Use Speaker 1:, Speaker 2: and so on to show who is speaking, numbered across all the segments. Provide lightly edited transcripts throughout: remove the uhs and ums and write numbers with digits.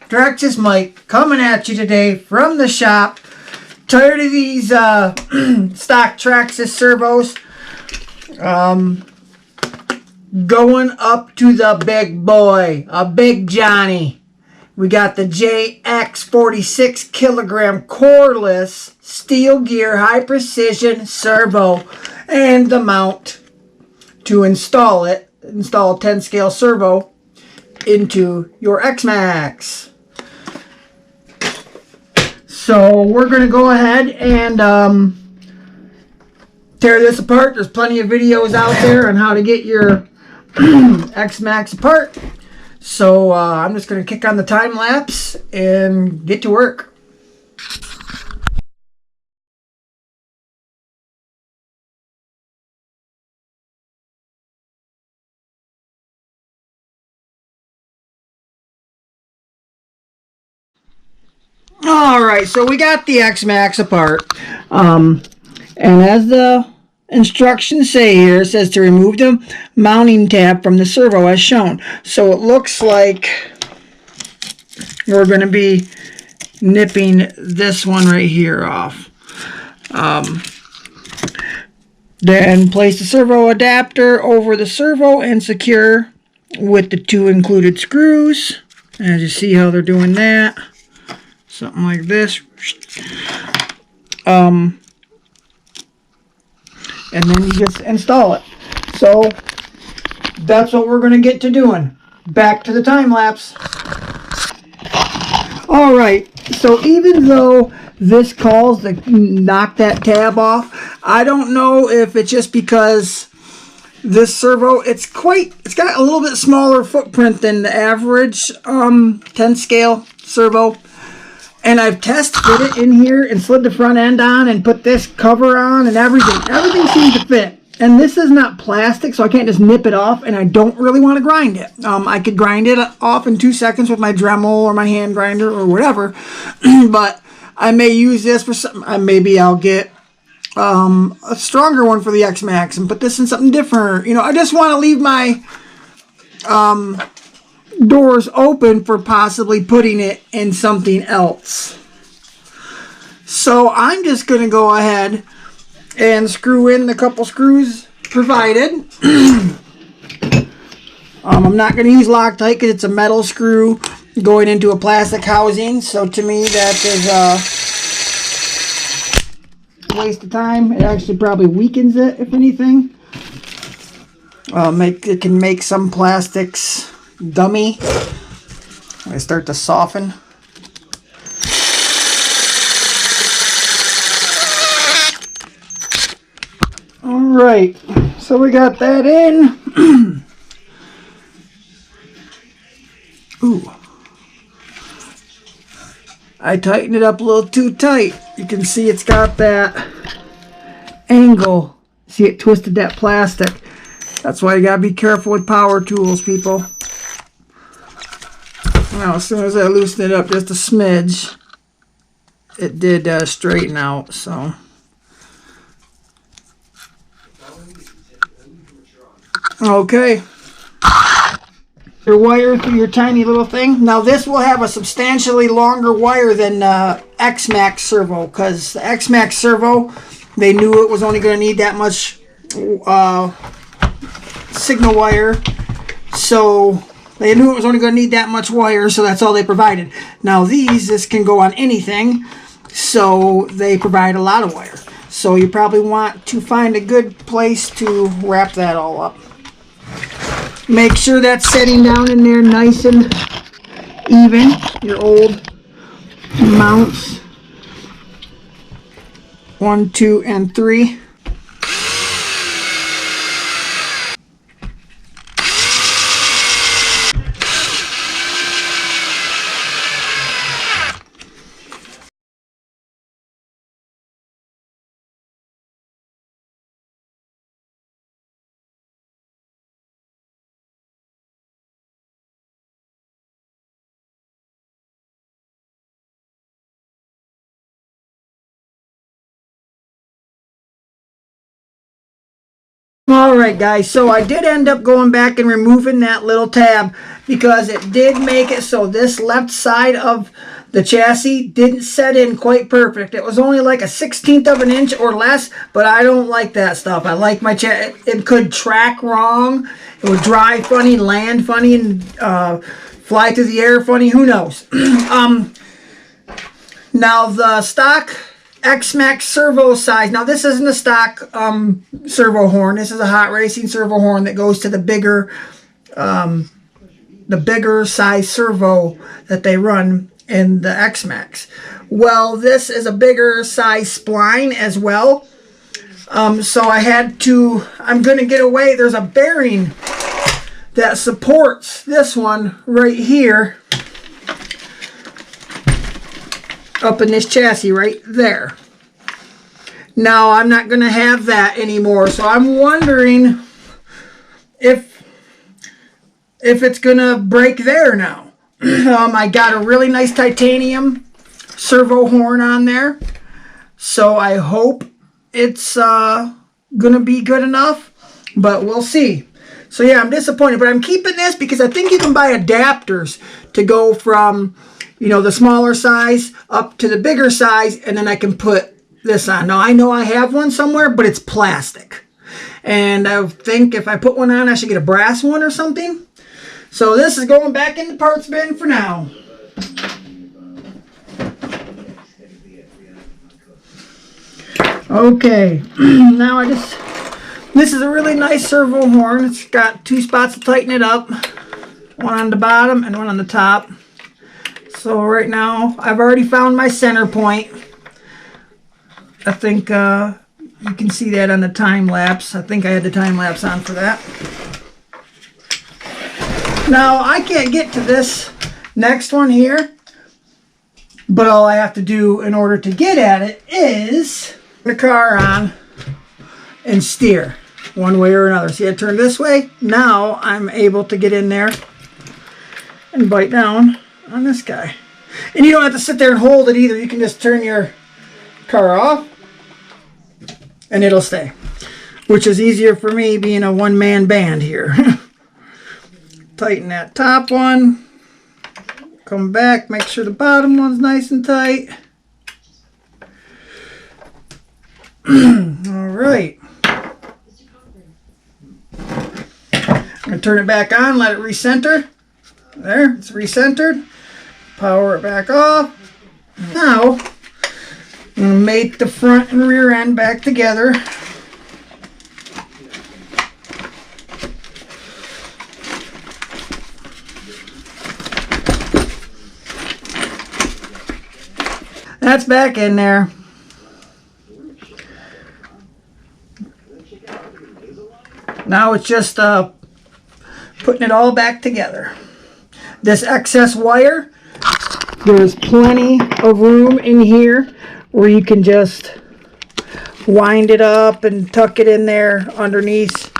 Speaker 1: Traxxas Mike coming at you today from the shop. Tired of these stock Traxxas servos. Going up to the big boy, a big Johnny. We got the JX 46 kilogram coreless steel gear high precision servo and the mount to install it. Install a 10 scale servo into your X-Maxx. So we're going to go ahead and tear this apart. There's plenty of videos out there on how to get your X-Maxx apart. So I'm just going to kick on the time lapse and get to work. Alright, so we got the X-Maxx apart. And as the instructions say here, it says to remove the mounting tab from the servo as shown. So it looks like we're going to be nipping this one right here off. Then place the servo adapter over the servo and secure with the 2 included screws. As you see how they're doing that. Something like this. And then you just install it. So that's what we're going to get to doing. Back to the time lapse. Alright, so even though this calls to knock that tab off, I don't know if it's just because this servo, it's got a little bit smaller footprint than the average 10 scale servo. And I've test fit it in here and slid the front end on and put this cover on and everything. Everything seems to fit. And this is not plastic, so I can't just nip it off, and I don't really want to grind it. I could grind it off in 2 seconds with my Dremel or my hand grinder or whatever. But I may use this for something. Maybe I'll get a stronger one for the X-Maxx and put this in something different. You know, I just want to leave my doors open for possibly putting it in something else. So I'm just going to go ahead and screw in the couple screws provided. I'm not going to use Loctite because it's a metal screw going into a plastic housing. So to me that is a waste of time. It actually probably weakens it, if anything. It can make some plastics gummy. They start to soften. Alright, so we got that in. Ooh. I tightened it up a little too tight. You can see it's got that angle. See, it twisted that plastic. That's why you gotta be careful with power tools, people. Now, as soon as I loosened it up just a smidge, it did straighten out, so. Okay. Your wire through your tiny little thing. Now, this will have a substantially longer wire than X-Maxx servo, because the X-Maxx servo, they knew it was only going to need that much signal wire, so they knew it was only going to need that much wire, so that's all they provided. Now this can go on anything, so they provide a lot of wire. So you probably want to find a good place to wrap that all up. Make sure that's setting down in there nice and even. Your old mounts. 1, 2, and 3. Alright guys, so I did end up going back and removing that little tab because it did make it so this left side of the chassis didn't set in quite perfect. It was only like a 1/16 of an inch or less, but I don't like that stuff. I like my chassis. It could track wrong. It would drive funny, land funny, and fly through the air funny. Who knows? Now the stock X-Maxx servo size. Now this isn't a stock servo horn. This is a hot racing servo horn that goes to the bigger size servo that they run in the X-Maxx. Well, this is a bigger size spline as well. So I had to, I'm going to get away. There's a bearing that supports this one right here up in this chassis right there. Now I'm not going to have that anymore, so I'm wondering if it's going to break there now. I got a really nice titanium servo horn on there, so I hope it's going to be good enough, but we'll see. So yeah, I'm disappointed, but I'm keeping this because I think you can buy adapters to go from, you know, the smaller size up to the bigger size, and then I can put this on. Now I know I have one somewhere, but it's plastic, and I think if I put one on, I should get a brass one or something. So this is going back in the parts bin for now. Okay, now this is a really nice servo horn. It's got 2 spots to tighten it up, one on the bottom and one on the top. So right now I've already found my center point. I think you can see that on the time lapse. I think I had the time lapse on for that. Now I can't get to this next one here, but all I have to do in order to get at it is the car on and steer one way or another. See, I turn this way. Now I'm able to get in there and bite down on this guy. And you don't have to sit there and hold it either. You can just turn your car off and it'll stay, which is easier for me being a one-man band here. Tighten that top one. Come back, make sure the bottom one's nice and tight. All right. I'm going to turn it back on, let it recenter. There, it's recentered. Power it back off. Now, I'm going to make the front and rear end back together. That's back in there. Now it's just putting it all back together. This excess wire, there's plenty of room in here where you can just wind it up and tuck it in there underneath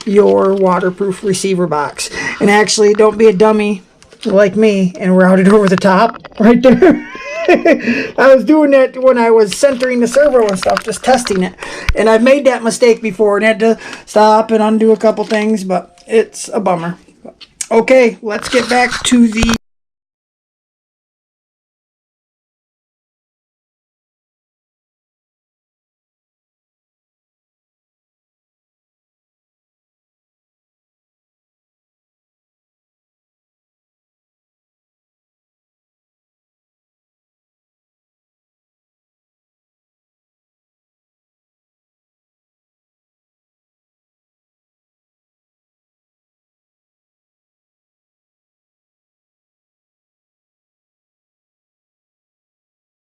Speaker 1: your waterproof receiver box. And actually, don't be a dummy like me and route it over the top right there. I was doing that when I was centering the servo and stuff, just testing it. And I've made that mistake before and had to stop and undo a couple things, but it's a bummer. Okay, let's get back to the...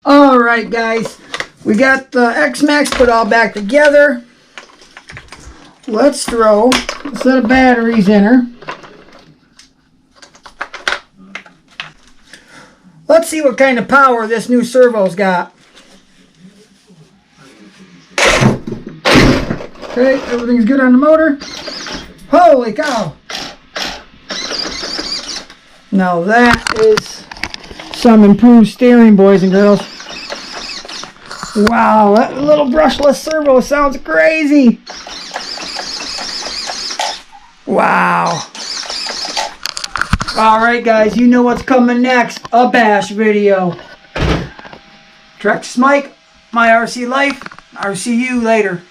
Speaker 1: Alright guys, we got the X-Maxx put all back together. Let's throw a set of batteries in her. Let's see what kind of power this new servo's got. Okay, everything's good on the motor. Holy cow! Now that is some improved steering, boys and girls. Wow, that little brushless servo sounds crazy. Wow. Alright guys, you know what's coming next. A bash video. Traxxas Mike, my RC life. I'll see you later.